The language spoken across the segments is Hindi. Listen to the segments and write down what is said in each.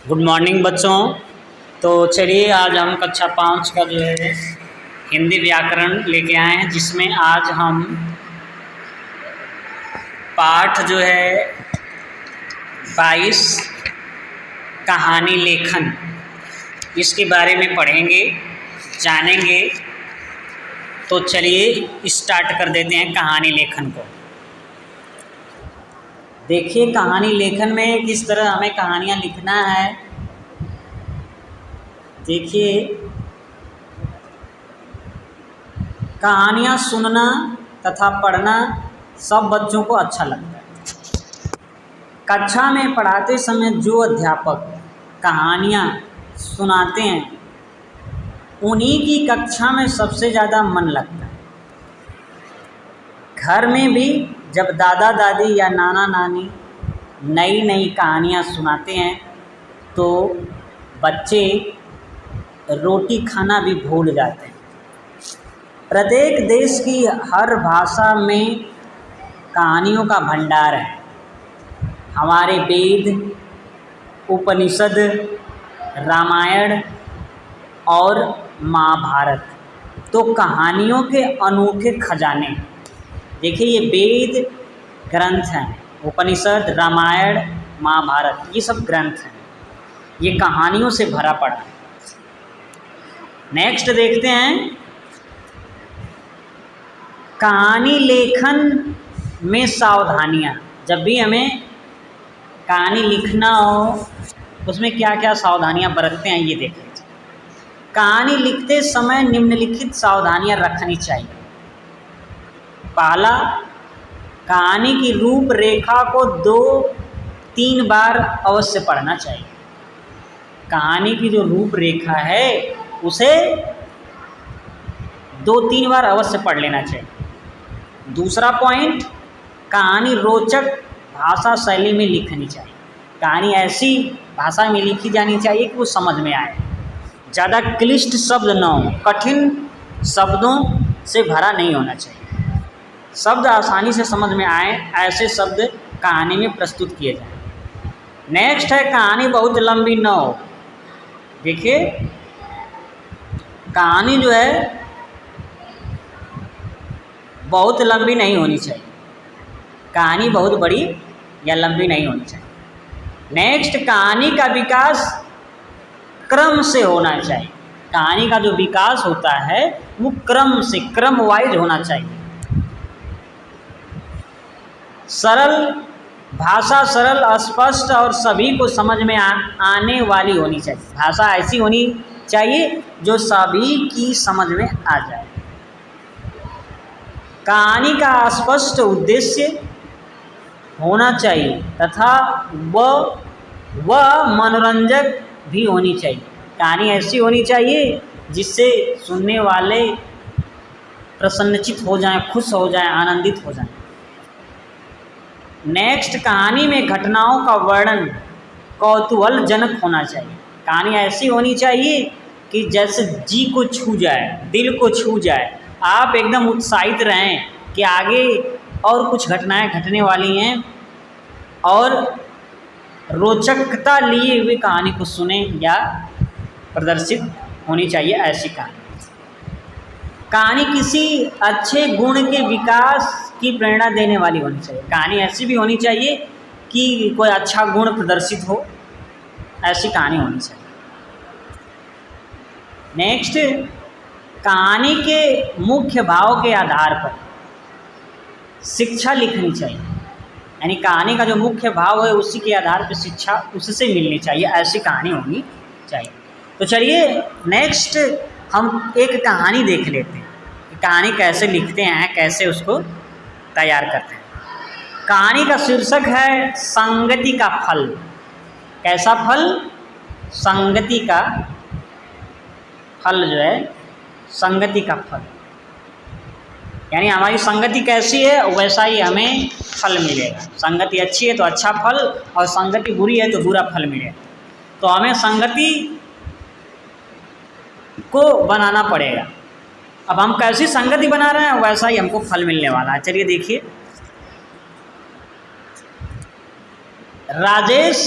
गुड मॉर्निंग बच्चों। तो चलिए आज हम कक्षा 5 का जो है हिंदी व्याकरण लेके आए हैं, जिसमें आज हम पाठ जो है 22 कहानी लेखन इसके बारे में पढ़ेंगे, जानेंगे। तो चलिए स्टार्ट कर देते हैं कहानी लेखन को। देखिए कहानी लेखन में किस तरह हमें कहानियाँ लिखना है। देखिए कहानियाँ सुनना तथा पढ़ना सब बच्चों को अच्छा लगता है। कक्षा में पढ़ाते समय जो अध्यापक कहानियाँ सुनाते हैं उन्हीं की कक्षा में सबसे ज़्यादा मन लगता है। घर में भी जब दादा दादी या नाना नानी नई नई कहानियाँ सुनाते हैं तो बच्चे रोटी खाना भी भूल जाते हैं। प्रत्येक देश की हर भाषा में कहानियों का भंडार है। हमारे वेद, उपनिषद, रामायण और महाभारत तो कहानियों के अनोखे खजाने। देखिए ये वेद ग्रंथ हैं, उपनिषद, रामायण, महाभारत ये सब ग्रंथ हैं, ये कहानियों से भरा पड़ा है। नेक्स्ट देखते हैं कहानी लेखन में सावधानियाँ। जब भी हमें कहानी लिखना हो उसमें क्या क्या सावधानियाँ बरतते हैं ये देख लीजिए। कहानी लिखते समय निम्नलिखित सावधानियाँ रखनी चाहिए। पहला, कहानी की रूपरेखा को 2-3 बार अवश्य पढ़ना चाहिए। कहानी की जो रूपरेखा है उसे 2-3 बार अवश्य पढ़ लेना चाहिए। दूसरा पॉइंट, कहानी रोचक भाषा शैली में लिखनी चाहिए। कहानी ऐसी भाषा में लिखी जानी चाहिए कि वो समझ में आए, ज़्यादा क्लिष्ट शब्द न हो, कठिन शब्दों से भरा नहीं होना चाहिए। शब्द आसानी से समझ में आए ऐसे शब्द कहानी में प्रस्तुत किए जाएं। नेक्स्ट है कहानी बहुत लंबी न हो। देखिए कहानी जो है बहुत लंबी नहीं होनी चाहिए, कहानी बहुत बड़ी या लंबी नहीं होनी चाहिए। नेक्स्ट, कहानी का विकास क्रम से होना चाहिए। कहानी का जो विकास होता है वो क्रम से, क्रम वाइज होना चाहिए। सरल भाषा, सरल, स्पष्ट और सभी को समझ में आने वाली होनी चाहिए। भाषा ऐसी होनी चाहिए जो सभी की समझ में आ जाए। कहानी का स्पष्ट उद्देश्य होना चाहिए तथा वह मनोरंजक भी होनी चाहिए। कहानी ऐसी होनी चाहिए जिससे सुनने वाले प्रसन्नचित हो जाएं, खुश हो जाएं, आनंदित हो जाएं। नेक्स्ट, कहानी में घटनाओं का वर्णन कौतूहलजनक होना चाहिए। कहानी ऐसी होनी चाहिए कि जैसे जी को छू जाए, दिल को छू जाए, आप एकदम उत्साहित रहें कि आगे और कुछ घटनाएं घटने वाली हैं और रोचकता लिए हुए कहानी को सुने या प्रदर्शित होनी चाहिए ऐसी कहानी। कहानी किसी अच्छे गुण के विकास की प्रेरणा देने वाली होनी चाहिए। कहानी ऐसी भी होनी चाहिए कि कोई अच्छा गुण प्रदर्शित हो, ऐसी कहानी होनी चाहिए। नेक्स्ट, कहानी के मुख्य भाव के आधार पर शिक्षा लिखनी चाहिए। यानी कहानी का जो मुख्य भाव है उसी के आधार पर शिक्षा उससे मिलनी चाहिए, ऐसी कहानी होनी चाहिए। तो चलिए नेक्स्ट हम एक कहानी देख लेते हैं कि कहानी कैसे लिखते हैं, कैसे उसको तैयार करते हैं। कहानी का शीर्षक है संगति का फल। कैसा फल? संगति का फल जो है, संगति का फल। यानी हमारी संगति कैसी है वैसा ही हमें फल मिलेगा। संगति अच्छी है तो अच्छा फल, और संगति बुरी है तो बुरा फल मिलेगा। तो हमें संगति को बनाना पड़ेगा। अब हम कैसी संगति बना रहे हैं वैसा ही हमको फल मिलने वाला है। चलिए देखिए, राजेश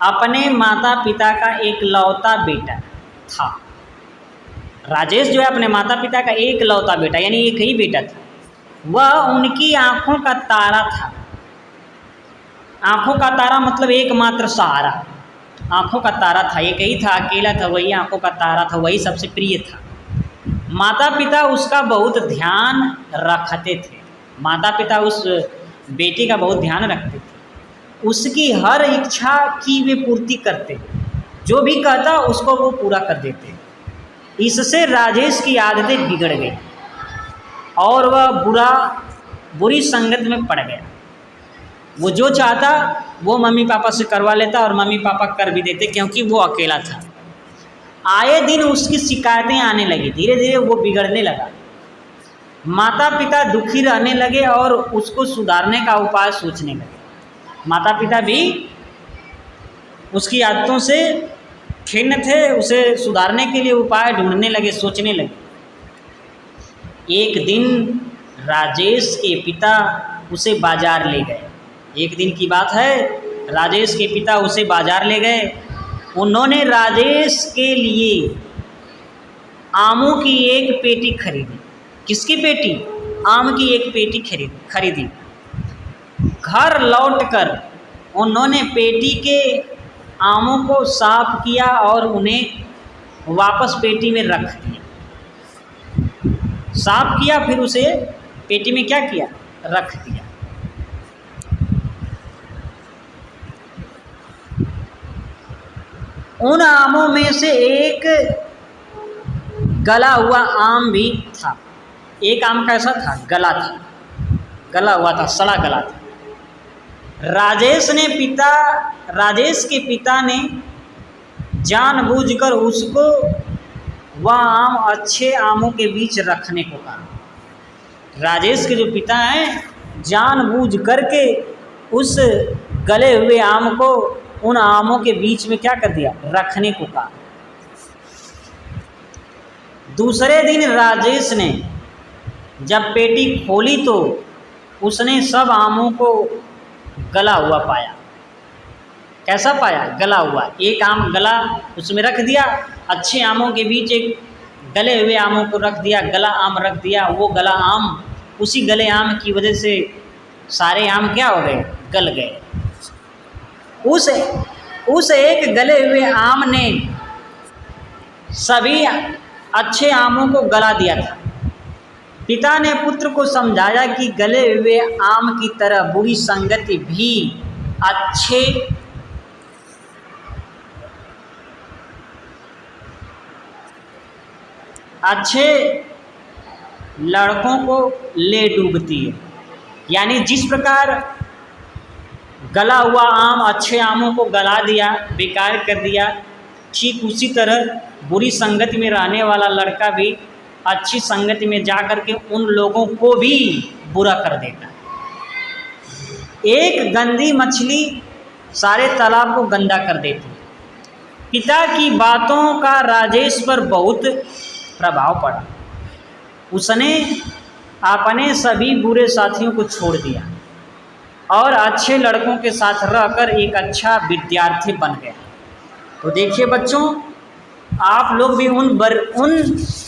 अपने माता पिता का एक लौता बेटा था। राजेश जो है अपने माता पिता का एक लौता बेटा यानी एक ही बेटा था। वह उनकी आँखों का तारा था। आँखों का तारा मतलब एकमात्र सहारा। आँखों का तारा था, एक ही था, अकेला था, वही आँखों का तारा था, वही सबसे प्रिय था। माता पिता उसका बहुत ध्यान रखते थे। माता पिता उस बेटे का बहुत ध्यान रखते थे। उसकी हर इच्छा की वे पूर्ति करते, जो भी कहता उसको वो पूरा कर देते। इससे राजेश की आदतें बिगड़ गई और वह बुरी संगत में पड़ गया। वो जो चाहता वो मम्मी पापा से करवा लेता और मम्मी पापा कर भी देते, क्योंकि वो अकेला था। आए दिन उसकी शिकायतें आने लगी, धीरे धीरे वो बिगड़ने लगा। माता पिता दुखी रहने लगे और उसको सुधारने का उपाय सोचने लगे। माता पिता भी उसकी आदतों से खिन्न थे, उसे सुधारने के लिए उपाय ढूंढने लगे, सोचने लगे। एक दिन राजेश के पिता उसे बाजार ले गए। एक दिन की बात है, राजेश के पिता उसे बाजार ले गए। उन्होंने राजेश के लिए आमों की एक पेटी खरीदी। किसकी पेटी? आम की एक पेटी खरीदी। घर लौटकर उन्होंने पेटी के आमों को साफ किया और उन्हें वापस पेटी में रख दिया। साफ किया, फिर उसे पेटी में क्या किया? रख दिया। उन आमों में से एक गला हुआ आम भी था। एक आम कैसा था? गला था, गला हुआ था, सड़ा गला था। राजेश के पिता ने जानबूझकर उसको वह आम अच्छे आमों के बीच रखने को कहा। राजेश के जो पिता हैं जानबूझ करके उस गले हुए आम को उन आमों के बीच में क्या कर दिया? रखने को कहा। दूसरे दिन राजेश ने जब पेटी खोली तो उसने सब आमों को गला हुआ पाया। कैसा पाया? गला हुआ। एक आम गला उसमें रख दिया, अच्छे आमों के बीच एक गले हुए आमों को रख दिया, गला आम रख दिया। वो गला आम, उसी गले आम की वजह से सारे आम क्या हो गए? गल गए। उस एक गले हुए आम ने सभी अच्छे आमों को गला दिया था। पिता ने पुत्र को समझाया कि गले हुए आम की तरह बुरी संगति भी अच्छे लड़कों को ले डूबती है। यानी जिस प्रकार गला हुआ आम अच्छे आमों को गला दिया, बेकार कर दिया, ठीक उसी तरह बुरी संगति में रहने वाला लड़का भी अच्छी संगति में जा कर के उन लोगों को भी बुरा कर देता है। एक गंदी मछली सारे तालाब को गंदा कर देती है। पिता की बातों का राजेश पर बहुत प्रभाव पड़ा। उसने अपने सभी बुरे साथियों को छोड़ दिया और अच्छे लड़कों के साथ रहकर एक अच्छा विद्यार्थी बन गया। तो देखिए बच्चों, आप लोग भी उन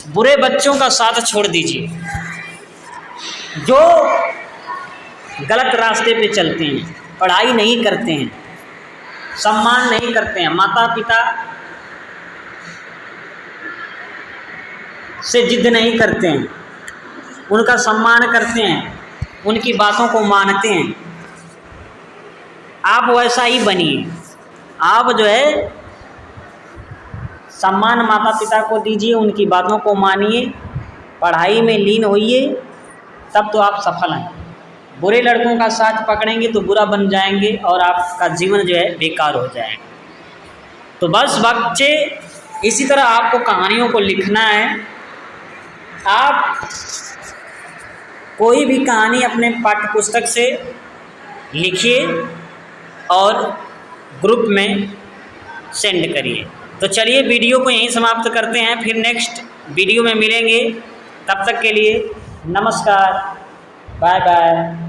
बुरे बच्चों का साथ छोड़ दीजिए जो गलत रास्ते पे चलते हैं, पढ़ाई नहीं करते हैं, सम्मान नहीं करते हैं, माता पिता से जिद नहीं करते हैं, उनका सम्मान करते हैं, उनकी बातों को मानते हैं। आप वैसा ही बनिए। आप जो है सम्मान माता पिता को दीजिए, उनकी बातों को मानिए, पढ़ाई में लीन होइए, तब तो आप सफल हैं। बुरे लड़कों का साथ पकड़ेंगे तो बुरा बन जाएंगे और आपका जीवन जो है बेकार हो जाएगा। तो बस बच्चे, इसी तरह आपको कहानियों को लिखना है। आप कोई भी कहानी अपने पाठ्य पुस्तक से लिखिए और ग्रुप में सेंड करिए। तो चलिए वीडियो को यहीं समाप्त करते हैं, फिर नेक्स्ट वीडियो में मिलेंगे। तब तक के लिए नमस्कार, बाय बाय।